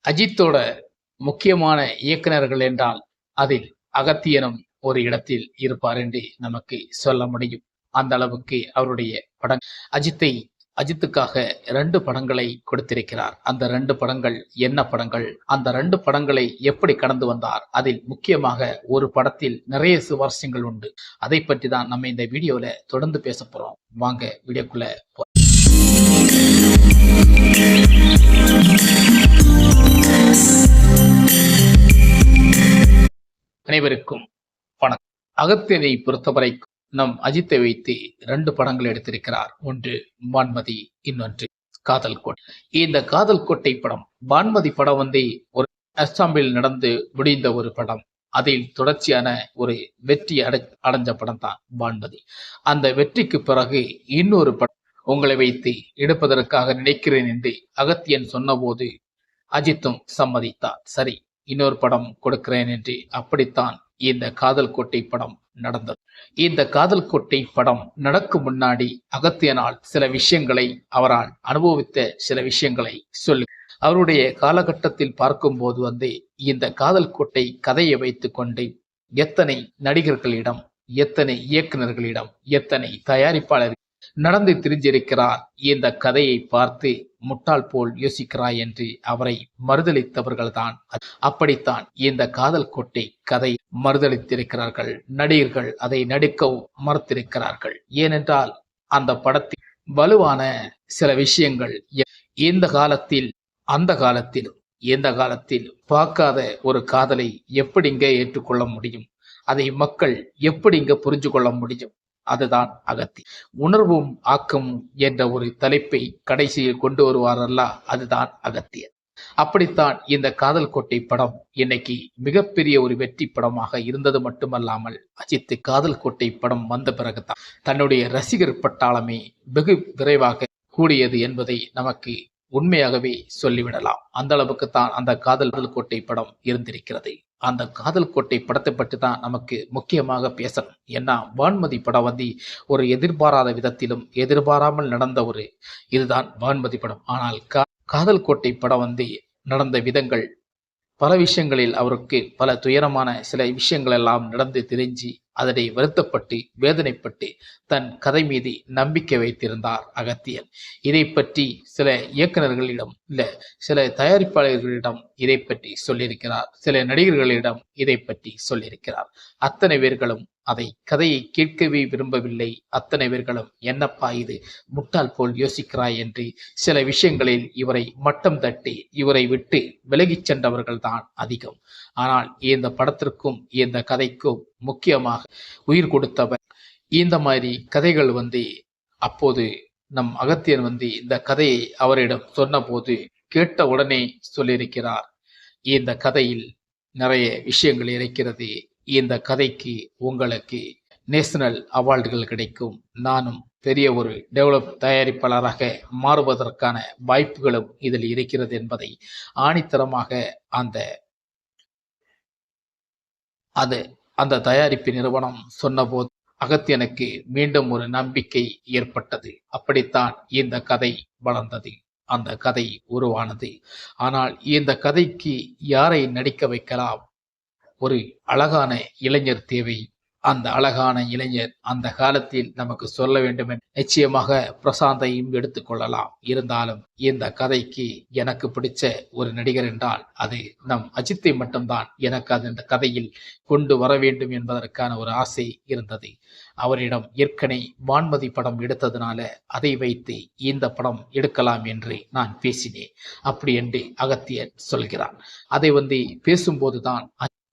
அஜித்தோட முக்கியமான இயக்குனர்கள் என்றால் அதில் அகத்தியனும் ஒரு இடத்தில் இருப்பார் என்று நமக்கு சொல்ல முடியும். அந்த அளவுக்கு அவருடைய படம் அஜித்துக்காக 2 படங்களை கொடுத்திருக்கிறார். அந்த 2 படங்கள் என்ன படங்கள்? அந்த 2 படங்களை எப்படி கடந்து வந்தார்? அதில் முக்கியமாக ஒரு படத்தில் நிறைய சுவாரஸ்யங்கள் உண்டு. அதை பற்றி தான் நம்ம இந்த வீடியோல தொடர்ந்து பேச போறோம். வாங்க வீடியோக்குள்ள அனைவருக்கும் வணக்கம். அகத்தியனை பொறுத்தவரைக்கும் நம் அஜித்தை வைத்து 2 படங்கள் எடுத்திருக்கிறார். ஒன்று வான்மதி, இன்னொன்று காதல் கோட்டை. இந்த காதல் கோட்டை படம், வான்மதி படம் ஒரு அஸ்ஸாமில் நடந்து முடிந்த ஒரு படம். அதில் தொடர்ச்சியான ஒரு வெற்றி அடைஞ்ச படம் தான் வான்மதி. அந்த வெற்றிக்கு பிறகு இன்னொரு படம் உங்களை வைத்து எடுப்பதற்காக நினைக்கிறேன் என்று அகத்தியன் சொன்னபோது அஜித்தும் சம்மதித்தார். சரி, இன்னொரு படம் கொடுக்கிறேன் என்று. அப்படித்தான் இந்த காதல் கோட்டை படம் நடந்தது. இந்த காதல் கோட்டை படம் நடக்கும் முன்னாடி அகத்தியனால் சில விஷயங்களை, அவரால் அனுபவித்த சில விஷயங்களை சொல்லு. அவருடைய காலகட்டத்தில் பார்க்கும்போது இந்த காதல் கோட்டை கதையை வைத்துக் கொண்டு எத்தனை நடிகர்களிடம், எத்தனை இயக்குநர்களிடம், எத்தனை தயாரிப்பாளர்கள் நடந்து திரிஞ்சிருக்கிறார். இந்த கதையை பார்த்து முட்டாள் போல் யோசிக்கிறாய் என்று அவரை மறுதளித்தவர்கள்தான். அப்படித்தான் இந்த காதல் கோட்டை கதை மறுதளித்திருக்கிறார்கள். நடிகர்கள் அதை நடிக்கவும் மறுத்திருக்கிறார்கள். ஏனென்றால் அந்த படத்தில் வலுவான சில விஷயங்கள் இந்த காலத்தில், அந்த காலத்திலும், எந்த காலத்தில் பார்க்காத ஒரு காதலை எப்படிங்க ஏற்றுக்கொள்ள முடியும்? அதை மக்கள் எப்படிங்க புரிஞ்சு கொள்ள முடியும்? அதுதான் அகத்தி. உணர்வும் ஆக்கமும் என்ற ஒரு தலைப்பை கடைசியில் கொண்டு வருவாரல்ல, அதுதான் அகத்தியர். அப்படித்தான் இந்த காதல் கோட்டை படம் இன்னைக்கு மிகப்பெரிய ஒரு வெற்றி படமாக இருந்தது மட்டுமல்லாமல், அஜித் காதல் கோட்டை படம் வந்த பிறகுதான் தன்னுடைய ரசிகர் பட்டாளமே வெகு விரைவாக கூடியது என்பதை நமக்கு உண்மையாகவே சொல்லிவிடலாம். அந்த அளவுக்கு தான் அந்த காதல் கோட்டை படம் இருந்திருக்கிறது. அந்த காதல் கோட்டை படத்தை பற்றி தான் நமக்கு முக்கியமாக பேசணும். ஏன்னா வான்மதி படம் ஒரு எதிர்பாராத விதத்திலும் எதிர்பாராமல் நடந்த ஒரு இதுதான் வான்மதி படம். ஆனால் காதல் கோட்டை படம் நடந்த விதங்கள், பல விஷயங்களில் அவருக்கு பல துயரமான சில விஷயங்கள் எல்லாம் நடந்து தெரிஞ்சு அதனை வருத்தப்பட்டு வேதனைப்பட்டு தன் கதை மீது நம்பிக்கை வைத்திருந்தார் அகத்தியன். இதை பற்றி சில இயக்குநர்களிடம், சில தயாரிப்பாளர்களிடம் இதை பற்றி சொல்லியிருக்கிறார். சில நடிகர்களிடம் இதை பற்றி சொல்லியிருக்கிறார். அத்தனை பேர்களும் அதை கதையை கேட்கவே விரும்பவில்லை. அத்தனை பேர்களும் என்னப்பா இது, முட்டாள் போல் யோசிக்கிறாய் என்று சில விஷயங்களில் இவரை மட்டம் தட்டி இவரை விட்டு விலகிச் சென்றவர்கள் தான் அதிகம். ஆனால் இந்த படத்திற்கும் இந்த கதைக்கும் முக்கியமாக உயிர் கொடுத்தவர். இந்த மாதிரி கதைகள் அப்போது நம் அகத்தியன் இந்த கதையை அவரிடம் சொன்ன போது கேட்ட உடனே சொல்லியிருக்கிறார், இந்த கதையில் நிறைய விஷயங்கள் இருக்கிறது. இந்த கதைக்கு உங்களுக்கு நேஷனல் அவார்டுகள் கிடைக்கும். நானும் பெரிய ஒரு டெவலப் தயாரிப்பாளராக மாறுவதற்கான வாய்ப்புகளும் இதில் இருக்கிறது என்பதை ஆணித்தரமாக அந்த தயாரிப்பு நிறுவனம் சொன்னபோது அகத்தியனுக்கு மீண்டும் ஒரு நம்பிக்கை ஏற்பட்டது. அப்படித்தான் இந்த கதை வளர்ந்தது, அந்த கதை உருவானது. ஆனால் இந்த கதைக்கு யாரை நடிக்க வைக்கலாம்? ஒரு அழகான இளைஞர் தேவை. அந்த அழகான இளைஞர் அந்த காலத்தில் நமக்கு சொல்ல வேண்டும் என்று நிச்சயமாக பிரசாந்தையும் எடுத்துக்கொள்ளலாம். இருந்தாலும் இந்த கதைக்கு எனக்கு பிடிச்ச ஒரு நடிகர் என்றால் அது நம் அஜித்தை மட்டும்தான். எனக்கு அது இந்த கதையில் கொண்டு வர வேண்டும் என்பதற்கான ஒரு ஆசை இருந்தது. அவரிடம் ஏற்கனவே வான்மதி படம் எடுத்ததுனால அதை வைத்து இந்த படம் எடுக்கலாம் என்று நான் பேசினேன். அப்படி என்று அகத்தியன் சொல்கிறார். அதை பேசும்போதுதான்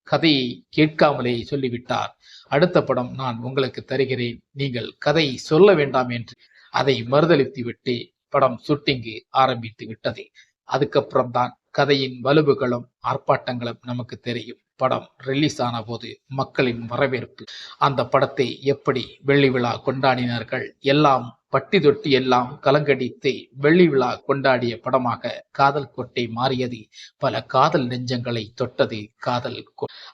கதையை கேட்காமலே சொல்லிவிட்டார். அடுத்த படம் நான் உங்களுக்கு தருகிறேன், நீங்கள் கதை சொல்ல வேண்டாம் என்று அதை மறுதளித்து விட்டு படம் ஷூட்டிங்கு ஆரம்பித்து விட்டது. அதுக்கப்புறம் தான் கதையின் வலுவுகளும் ஆர்ப்பாட்டங்களும் நமக்கு தெரியும். படம் ரிலீஸ் ஆன போது மக்களின் வரவேற்பு, அந்த படத்தை எப்படி வெள்ளி விழா கொண்டாடினார்கள், எல்லாம் பட்டி தொட்டி எல்லாம் கலங்கடித்து வெள்ளி விழா கொண்டாடிய படமாக காதல் கோட்டை மாறியது. பல காதல் நெஞ்சங்களை தொட்டது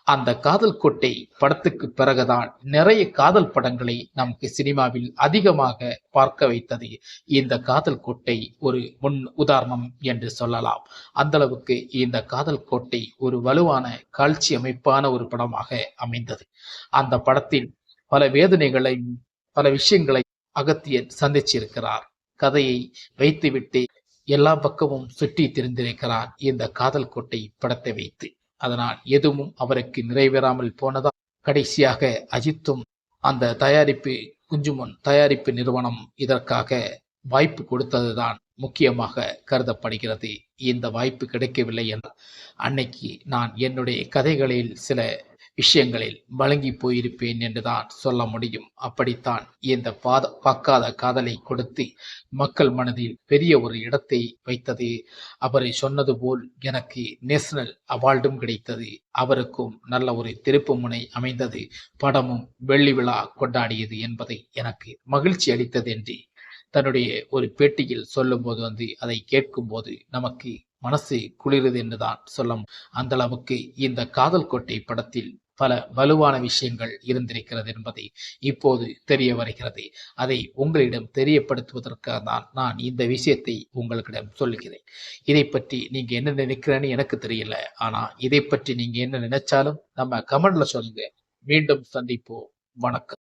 அந்த காதல் கோட்டை படத்துக்கு பிறகுதான் நிறைய காதல் படங்களை நமக்கு சினிமாவில் அதிகமாக பார்க்க வைத்தது. இந்த காதல் கோட்டை ஒரு முன் உதாரணம் என்று சொல்லலாம். அந்த அளவுக்கு இந்த காதல் கோட்டை ஒரு வலுவான காட்சி அமைப்பான ஒரு படமாக அமைந்தது. அந்த படத்தில் பல வேதனைகளையும் பல விஷயங்களை அகத்தியன் சந்திச்சிருக்கிறார். கதையை வைத்துவிட்டு எல்லா பக்கமும் சுற்றி திரிந்திருக்கிறார் இந்த காதல் கோட்டை படத்தை வைத்து. அதனால் எதுவும் அவருக்கு நிறைவேறாமல் போனதால் கடைசியாக அஜித்தும் அந்த தயாரிப்பு குஞ்சுமன் தயாரிப்பு நிறுவனம் இதற்காக வாய்ப்பு கொடுத்ததுதான் முக்கியமாக கருதப்படுகிறது. இந்த வாய்ப்பு கிடைக்கவில்லை என்றால் அன்னைக்கு நான் என்னுடைய கதைகளில் சில விஷயங்களில் வழங்கி போயிருப்பேன் என்றுதான் சொல்ல முடியும். அப்படித்தான் இந்த பார்க்காத காதலை கொடுத்து மக்கள் மனதில் பெரிய ஒரு இடத்தை வைத்தது. அவரை சொன்னது போல் எனக்கு நேஷனல் அவார்டும் கிடைத்தது. அவருக்கும் நல்ல ஒரு திருப்பு முனை அமைந்தது. படமும் வெள்ளி விழா கொண்டாடியது என்பதை எனக்கு மகிழ்ச்சி அளித்தது என்று தன்னுடைய ஒரு பேட்டியில் சொல்லும்போது அதை கேட்கும்போது நமக்கு மனசு குளிருது என்றுதான் சொல்ல. அந்த அளவுக்கு இந்த காதல் கோட்டை படத்தில் பல வலுவான விஷயங்கள் இருந்திருக்கிறது என்பதை இப்போது தெரிய வருகிறது. அதை உங்களிடம் தெரியப்படுத்துவதற்காக தான் நான் இந்த விஷயத்தை உங்களிடம் சொல்லுகிறேன். இதை பற்றி நீங்க என்ன நினைக்கிறேன்னு எனக்கு தெரியல. ஆனா இதை பற்றி நீங்க என்ன நினைச்சாலும் நம்ம கமெண்ட்ல சொல்லுங்க. மீண்டும் சந்திப்போம். வணக்கம்.